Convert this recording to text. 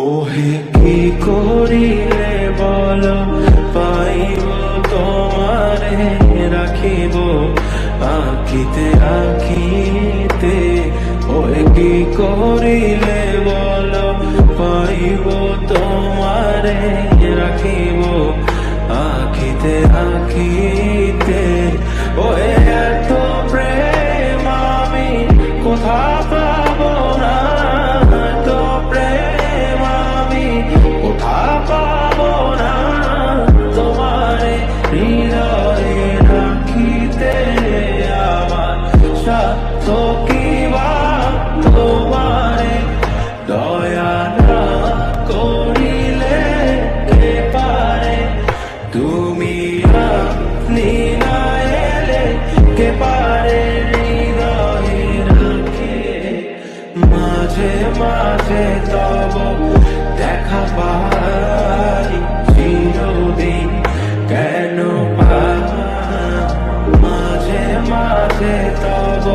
ওহে কি করিলে বল পাইব তোমারে রাখিব আখিতে আখিতে। ওহে কি করিলে বল পাইব তোমারে রাখিব আখিতে আখিতে। ওহে এত প্রেম আমি কোথা পাবো না, এত প্রেম আমি কোথা পাবো না। তোমারে হৃদয়ে রাখিতে আমার সাধ্য কি বা তোমারে দয়া না করিলে কে পারে। তুমি আপনি না এলে কে পারে হৃদয়ে রাখে। মাঝে মাঝে তব দেখা পাই চিরদিন কেন পাই। মাঝে মাঝে তব